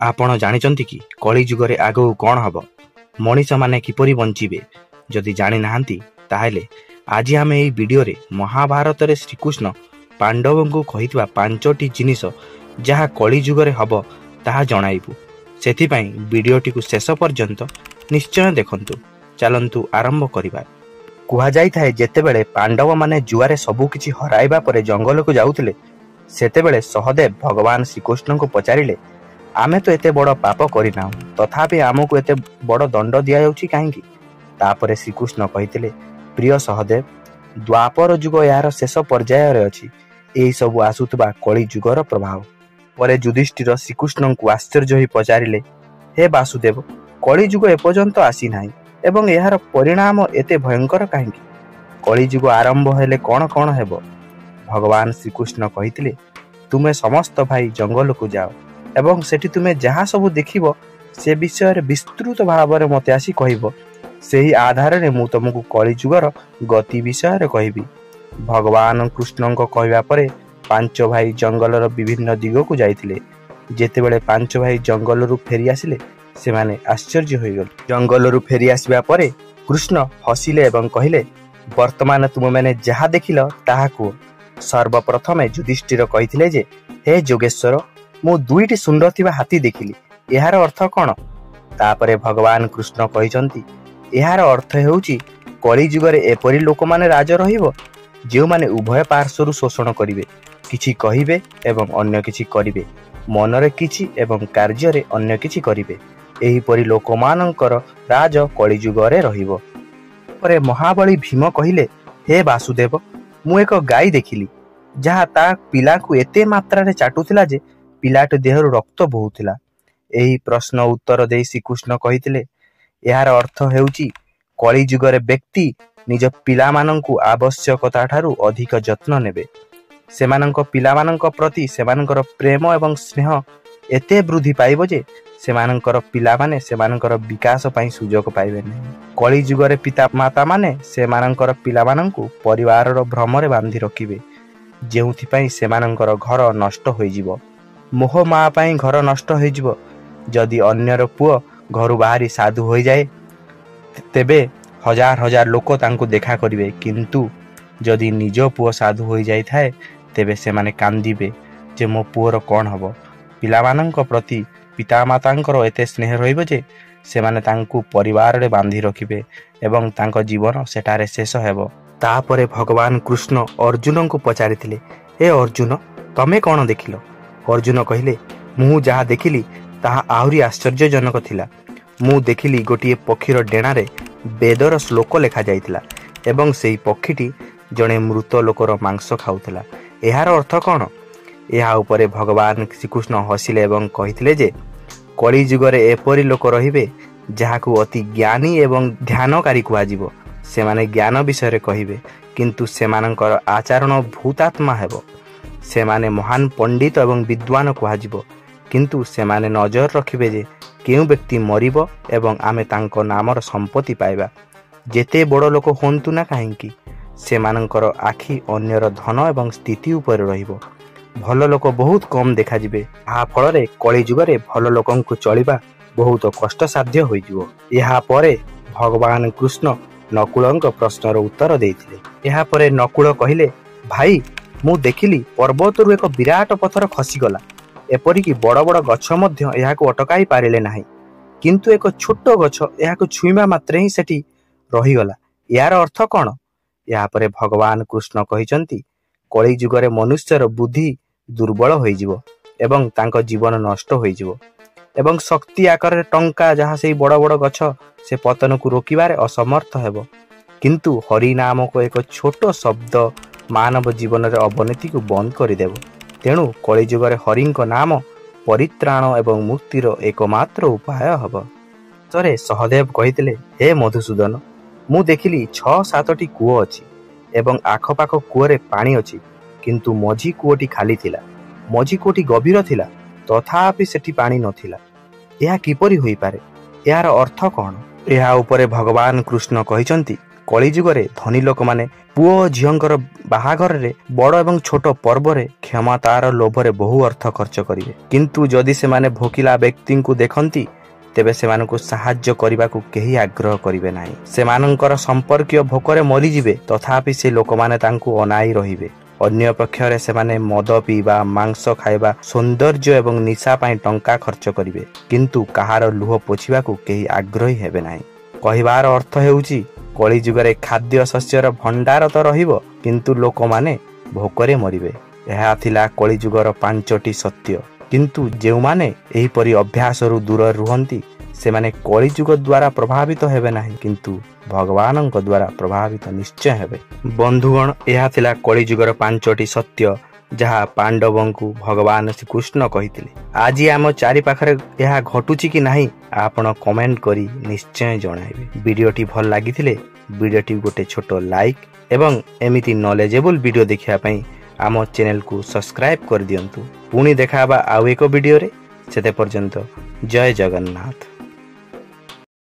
आपण जानिचंती कि कली जुगरे आगो कौन हब मनीष माने किपरि बंचिबे जदि जानि नाहांती ताहेले आज आम एई वीडियो रे महाभारत रे श्रीकृष्ण पांडवों को कहितबा पांचटी जिनिस जहा कली जुगरे हब ताहा जणाइबु। सेथिपाई वीडियोटी को शेष पर्यंत निश्चय देखंतु। चलंतु आरंभ करिबा। कुहा जाई थाए जेतेबेले पांडव माने जुआरे सबु किछि हराइबा परे जंगल को जाउथिले सेतेबेले सहदेव भगवान श्रीकृष्ण को पचारिले आमे तो एते बड़ पाप करिना तथापि आमको एते बड़ दंड दिया जाउछि काहेकि। तापरे श्रीकृष्ण कहिथिले प्रिय सहदेव द्वापर जुग यार शेष पर्याय रे अछि एई सब आसुतबा कली जुगर प्रभाव। परे युधिष्ठिर श्रीकृष्ण को आश्चर्य होई पचारिले हे वासुदेव कली जुग एपर्यंत आसी नाही एवं यार परिणाम एते भयंकर काहेकि। कली जुग आरंभ हेले कोन कोन हेबो। भगवान श्रीकृष्ण कहिथिले तुमे समस्त भाई जंगल को जाओ एवं सेठी तुमे जहा सब देखिबो से विषय रे विस्तृत भाव रे मते आसी कहिबो सेही आधार रे मु तुमको कली जुगर गति विषय रे कहिबी। भगवान कृष्ण को कहवा परे पांच भाई जंगलर विभिन्न दिग को जाइथिले। जेतेबेले पांच भाई जंगल रु फेरी आसिले से माने आश्चर्य होई गले। जंगल रु फेरी आसीबा परे कृष्ण हसिले एवं कहिले वर्तमान तुम मैंने जहा देखिल ताहा को। सर्वप्रथमे युधिष्ठिर कहिथिले जे हे जोगेश्वर मु दुईटी सुंदर थिबा हाथी देखिली एहार अर्थ कोन। तापरे भगवान कृष्ण कहिसंती एहार अर्थ हेउची कली जुगरे एपरि लोक माने राज रहिबो जे माने उभय पार्श्वरु शोषण करिवे किछि कहिबे एवं अन्य किछि करिवे मनरे किछि एवं कार्य अन्य किछि करिवे एही परि लोक मानकर राज कली जुगरे रहिबो। परे महाबली भीम कहिले हे वासुदेव मु एक गाई देखिली जहा ता पिला को एते मात्रा रे चाटुथिला जे पिलाट देहरु रक्त बहुथिला। एही प्रश्न उत्तर देई श्रीकृष्ण कहिथिले एहार अर्थ हेउची कली जुगरे व्यक्ति निज पिला माननकु आवश्यकता ठारू अधिक जत्न नेबे सेमानंक पिला माननक प्रति सेमानकर प्रेम एवं स्नेह एते वृद्धि पाइबो जे सेमानकर पिला माने सेमानकर विकास पई सुजोग पाइबे नै। कली जुगरे पिता माता माने सेमानकर पिला माननकु परिवार रो भ्रम रे बांधी रखिबे जेउथि पई सेमानकर घर नष्ट होई जिवो। मोह मा पई घर नष्ट होई जिवो। जदि अन्यर पुओ घरु बाहरी साधु होई जाए तेबे हजार हजार लोक तांको देखा करिवे किंतु जदि निज पुओ साधु होई जाई थाए तेबे से माने कांदिबे जे मो पुओर कोन हबो। पिला माननक प्रति पिता मातांकर एते स्नेह रहिबो जे से माने तांको परिवार रे बांधी रखिबे एवं तांको जीवन सेटारे शेष हेबो। तापरे भगवान कृष्ण अर्जुन को पचारिथिले हे अर्जुन तमे कोन देखिलो। अर्जुन कहिले मु जहा देखिली ताहा आहुरी आश्चर्यजनक थिला। मु देखिली गोटिए पक्षीर डेणारे वेदर श्लोक लेखा जाइथिला एवं सेही पक्षीटी जणे मृत लोकर मांस खाउथिला। एहार अर्थ कोन। एहा उपरे भगवान श्रीकृष्ण हसिले एवं कहिथिले जे कली जुगरे एपरि लोक रहिबे जाहाकु अति ज्ञानी एवं ध्यानकारी कुहा जिवो। सेमाने ज्ञान विषय रे कहिबे किंतु सेमानकर आचरण भूतात्मा हेबो। सेमाने महान पंडित एवं विद्वान कुहा जिवो किंतु सेमाने नजर रखिबे जे केउ व्यक्ति मरिबो एवं आमे तांको नामर संपत्ति पाइबा जेते बड़ लोक होंतु ना काहेकि सेमानकर आखि अन्यर धन एवं स्थिति ऊपर रहिबो। भल लोक बहुत कम देखा जिबे आ फल रे कली जुगरे भल लोकन को चलिबा बहुत कष्टसाध्य होई जिवो। एहा परे भगवान कृष्ण नकुलंक प्रश्नर उत्तर देइथिले। एहा परे नकुल कहिले भाई मु देखिली पर्वतरु एक विराट पत्थर खसी गला एपरिकी बड़ बड़ गछ मध्य एहाको अटकाई पारिले नाही किंतु एक छोट गछ एहाको छुईमा मात्रे ही सेठी रहीगला यार अर्थ कोन। या परे भगवान कृष्ण कहिचंती कली जुगरे मनुष्यर बुद्धि दुर्बल होई जिवो एवं तांको जीवन नष्ट होई जिवो एवं शक्ति आकार टंका जहा से बड़ बड़ गछ से पतन को रोकिबारे असमर्थ हेबो किंतु हरि नाम को एक छोट शब्द मानव जीवन रे अवनति को बंद करि देबो। तेणु कली जुगरे हरिंक नाम परित्राण एवं मुक्तिर एकमात्र उपाय हब। सरे सहदेव कहिथिले हे मधुसूदन मु देखिली 6-7टी कूओ अछि एवं आखपाख कूओरे पानी अछि किंतु मझी कूओटी खाली थिला। मझी कूओटी गभीर थिला तथापि सेठी पानी नथिला। एहा किपरि होई पारे एहार अर्थ कोन। एहा उपरे भगवान कृष्ण कहिचंती कली जुगरे धनी लोक माने पुओ झीओंकर बाहाघर बड़ एवं छोट पर्व क्षमतार लोभरे बहु अर्थ खर्च करिवे किंतु जदि से माने भोकिला व्यक्ति को देखंती तेबे सेमानकु साहाय्य करबाकू केही आग्रह करिवे नाही। सेमानंकर संपर्कीय भोकरे मरी जिवे तथापि से लोक माने तांकू अनाई रहिबे। अन्य पक्षरे सेमाने मद पीवा मांस खाइबा सौंदर्य एवं निशा पाई टंका खर्च करिवे किंतु कहार लुह पोछिबाकू केही आग्रही हेबे नाही। कहिबार अर्थ हेउची कली जुगरे खाद्य शस्यर भंडार तो रहिबो किंतु लोक माने भोकरे मरिबे। एहा थिला कली जुगर 5टी सत्य किंतु जेउ माने एही परि अभ्यास रु दूर रुहंती से माने कली जुग द्वारा प्रभावित हेबे नाही किंतु भगवानंक द्वारा प्रभावित निश्चय हेबे। बंधुगण एहा थिला कली जुगर 5टी सत्य जहा पांडवंकु भगवान श्री कृष्ण कहिथिले। आज आम चारि पाखरे एहा घटुची कि नाही आपण कमेंट करी निश्चय जणाइबे। वीडियोटी भल लागिथिले वीडियोटी गोटे छोटो लाइक एवं एमिति नॉलेजेबल वीडियो देखिया पई आम चैनल को सब्सक्राइब कर दियंतु। पुणी देखाबा आउ एक वीडियो रे। सेते पर्यंत जय जगन्नाथ।